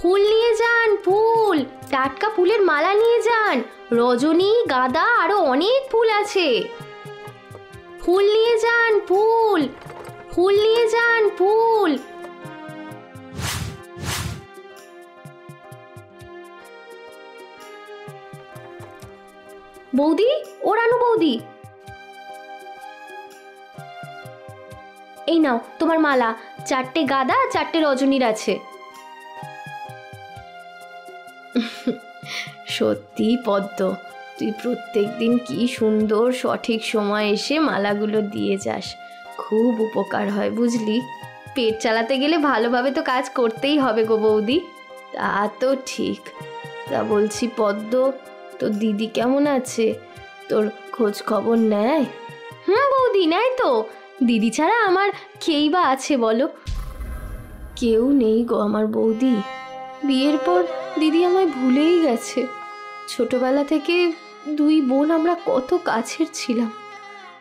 ফুল নিয়ে যান, ফুল, টাটকা ফুলের মালা নিয়ে যান। রজনী, গাঁদা আরো অনেক ফুল আছে। ফুল নিয়ে যান, ফুল, ফুল নিয়ে যান, ফুল। বৌদি, ও রানু বৌদি, এই নাও তোমার মালা। 4টে গাঁদা, 4টে রজনীর আছে। সত্যি পদ্ম, তুই প্রত্যেক দিন কি সুন্দর সঠিক সময় এসে মালাগুলো দিয়ে যাস। খুব উপকার হয় বুঝলি। পেট চালাতে গেলে ভালোভাবে তো কাজ করতেই হবে গো বৌদি। তা তো ঠিক। তা বলছি পদ্ম, তোর দিদি কেমন আছে? তোর খোঁজ খবর নেয়? বৌদি নেয় তো। দিদি ছাড়া আমার কেই বা আছে বলো? কেউ নেই গো আমার বৌদি। বিয়ের পর দিদি আমায় ভুলেই গেছে। ছোটবেলা থেকে 2 বোন আমরা কত কাছের ছিলাম।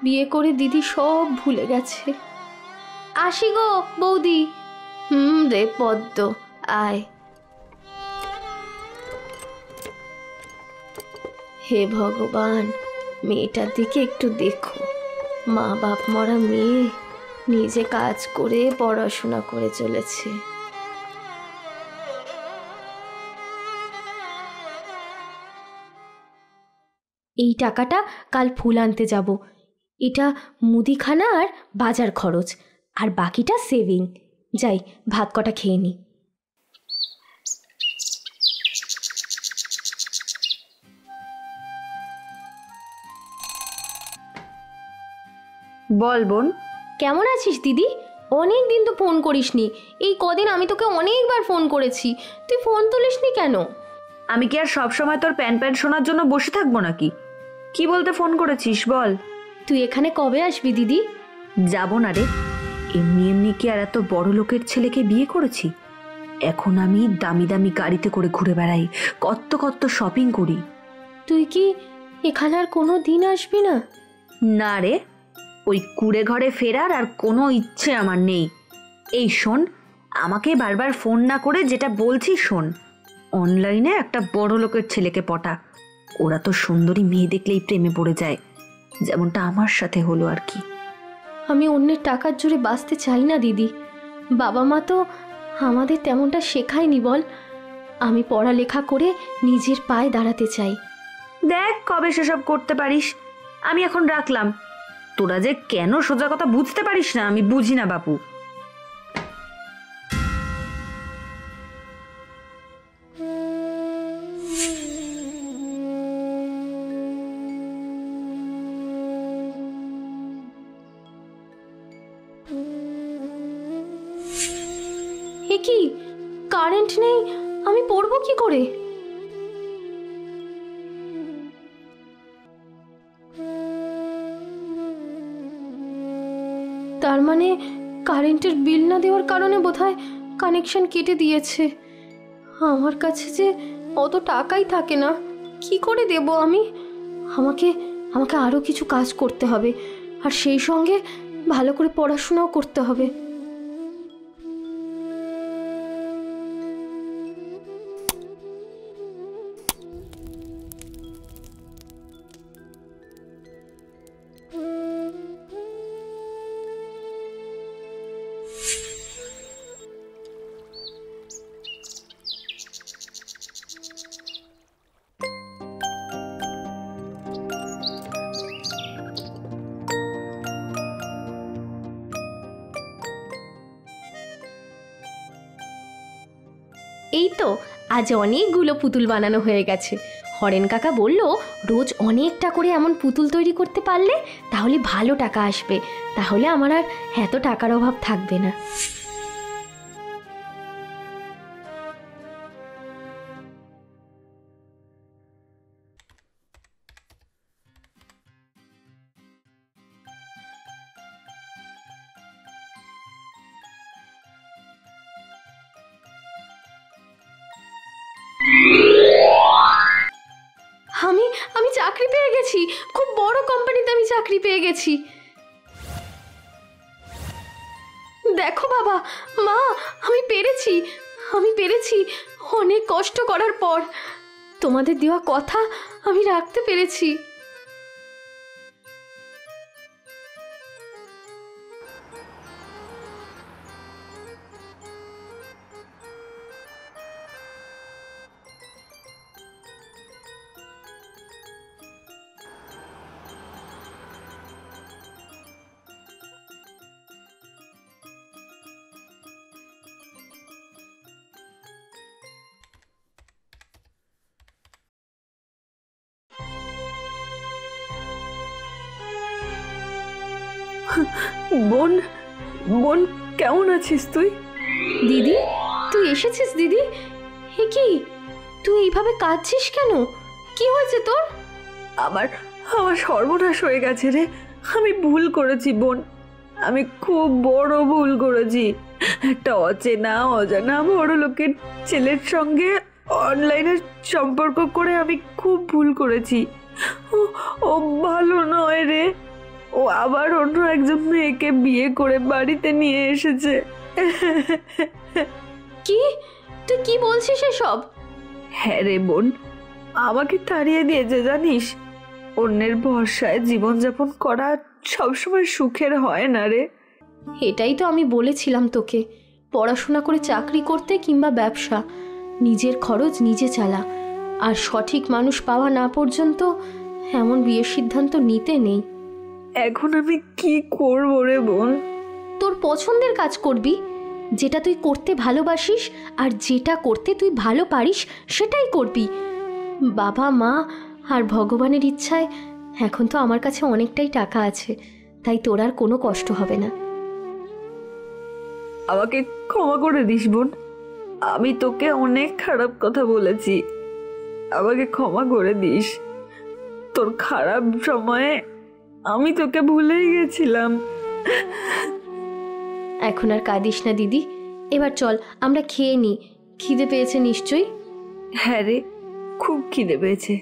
বিয়ে করে দিদি সব ভুলে গেছে। আসি গো বৌদি। রে পদ্ম, আয়। হে ভগবান, মেয়েটার দিকে একটু দেখো। মা বাপ মরা মেয়ে নিজে কাজ করে পড়াশোনা করে চলেছে। এই টাকাটা কাল ফুল আনতে যাব। এটা মুদিখানা আর বাজার খরচ, আর বাকিটা সেভিং। যাই, ভাত কটা খেয়ে নি। বল বোন, কেমন আছিস দিদি? অনেক দিন তো ফোন করিসনি। এই কদিন আমি তোকে অনেকবার ফোন করেছি, তুই ফোন তুলিসনি কেন? আমি কি আর সবসময় তোর প্যান প্যান শোনার জন্য বসে থাকবো নাকি? কি বলতে ফোন করেছিস বল। তুই এখানে কবে আসবি দিদি? যাব না রে। এমনি এমনি কি আর এত বড় লোকের ছেলেকে বিয়ে করেছি? এখন আমি দামি দামি গাড়িতে করে ঘুরে বেড়াই, কত কত শপিং করি। তুই কি এখানে আর কোনো দিন আসবি না? না রে, ওই কুড়ে ঘরে ফেরার আর কোনো ইচ্ছে আমার নেই। এই শোন, আমাকে বারবার ফোন না করে যেটা বলছি শোন। অনলাইনে একটা বড় লোকের ছেলেকে পটা। ওরা তো সুন্দরী মেয়ে দেখলেই প্রেমে পড়ে যায়, যেমনটা আমার সাথে হলো আর কি। আমি অন্যের টাকার জোরে বাঁচতে চাই না দিদি। বাবা মা তো আমাদের তেমনটা শেখায়নি বল। আমি পড়ালেখা করে নিজের পায়ে দাঁড়াতে চাই। দেখ কবে সেসব করতে পারিস। আমি এখন রাখলাম। তোরা যে কেন সোজা কথা বুঝতে পারিস না আমি বুঝি না বাপু। এ কি, কারেন্ট নেই, আমি পড়বো কি করে? তার মানে কারেন্টের বিল না দেওয়ার কারণে বোধহয় কানেকশন কেটে দিয়েছে। আমার কাছে যে অত টাকাই থাকে না, কি করে দেব আমি? আমাকে আমাকে আরও কিছু কাজ করতে হবে, আর সেই সঙ্গে ভালো করে পড়াশোনাও করতে হবে। এই তো আজ অনেকগুলো পুতুল বানানো হয়ে গেছে। হরেন কাকা বলল রোজ অনেকটা করে এমন পুতুল তৈরি করতে পারলে তাহলে ভালো টাকা আসবে, তাহলে আমার আর এত টাকার অভাব থাকবে না। আমি আমি চাকরি পেয়ে গেছি, খুব বড় কোম্পানিতে আমি চাকরি পেয়ে গেছি। দেখো বাবা, মা, আমি পেরেছি, আমি পেরেছি। অনেক কষ্ট করার পর তোমাদের দেওয়া কথা আমি রাখতে পেরেছি। বোন, বোন কেমন আছিস তুই? দিদি, তুই এসেছিস দিদি? হে কি, তুই এইভাবে কাঁদছিস কেন? কি হয়েছে তোর? আমার আমার সর্বনাশ হয়ে গেছে রে। আমি ভুল করেছি বোন, আমি খুব বড় ভুল করেছি। একটা অচেনা অজানা বড় লোকের ছেলের সঙ্গে অনলাইনে সম্পর্ক করে আমি খুব ভুল করেছি। ও ও ভালো নয় রে। ও আবার অন্য একজন মেয়েকে বিয়ে করে বাড়িতে নিয়ে এসেছে। কি, তুই কি বলছিস এসব? হ্যাঁ রে বোন, আমাকে তাড়িয়ে দিয়েছে জানিস। অন্যের ভরসায় জীবনযাপন করা সবসময় সুখের হয় না রে। এটাই তো আমি বলেছিলাম তোকে, পড়াশোনা করে চাকরি করতে কিংবা ব্যবসা, নিজের খরচ নিজে চালা। আর সঠিক মানুষ পাওয়া না পর্যন্ত এমন বিয়ের সিদ্ধান্ত নিতে নেই। এখন আমি কি করব রে বোন? তোর পছন্দের কাজ করবি, যেটা তুই করতে ভালোবাসিস আর যেটা করতে তুই ভালো পারিস সেটাই করবি। বাবা মা আর ভগবানের ইচ্ছায় এখন তো আমার কাছে অনেকটাই টাকা আছে, তাই তোর আর কোনো কষ্ট হবে না। আমাকে ক্ষমা করে দিস বোন, আমি তোকে অনেক খারাপ কথা বলেছি। আমাকে ক্ষমা করে দিস। তোর খারাপ সময়ে আমি তোকে ভুলেই গেছিলাম। এখন আর কাঁদিস না দিদি, এবার চল আমরা খেয়ে নিই। খিদে পেয়েছে নিশ্চয়ই? হ্যাঁ রে, খুব খিদে পেয়েছে।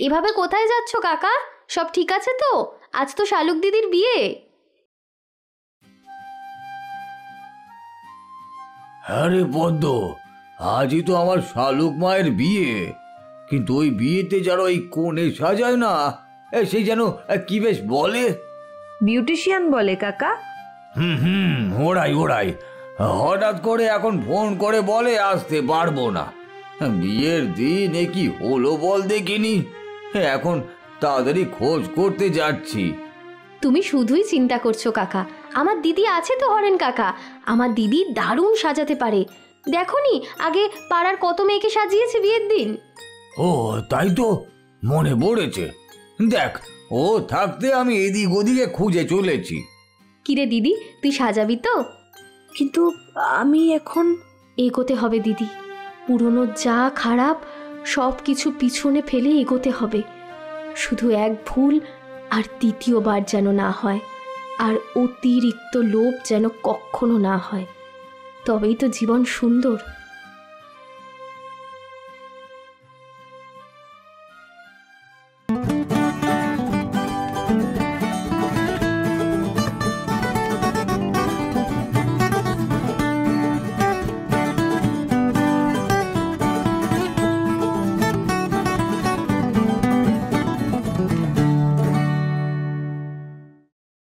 এভাবে কোথায় যাচ্ছ কাকা? সব ঠিক আছে তো? আজ তো শালুক দিদির বিয়ে। হ্যাঁ রে পদ্ম, আজই তো আমার শালুক মায়ের বিয়ে। কিন্তু ওই বিয়েতে যারা ওই কোণে সাজায় না, সেই যেন কি বেশ বলে, বিউটিশিয়ান বলে কাকা। হুম, ওরাই ওরাই। হঠাৎ করে এখন ফোন করে বলে আসতে পারবো না। বিয়ের দিন এ কি হলো বল দেখিনি। এখন তাদেরই খোঁজ করতে যাচ্ছি। তুমি শুধুই চিন্তা করছো কাকা, আমার দিদি আছে তো হরেন কাকা। আমার দিদি দারুণ সাজাতে পারে। দেখোনি আগে পাড়ার কত মেয়েকে সাজিয়েছে বিয়ের দিন। ও তাই তো, মনে পড়েছে। দেখ, ও থাকতে আমি এদিক ওদিকে খুঁজে চলেছি। কিরে দিদি, তুই সাজাবি তো? কিন্তু আমি এখন এগোতে হবে দিদি, পুরনো যা খারাপ সব কিছু পিছনে ফেলে এগোতে হবে। শুধু এক ভুল আর দ্বিতীয়বার যেন না হয়, আর অতিরিক্ত লোভ যেন কখনো না হয়। তবেই তো জীবন সুন্দর।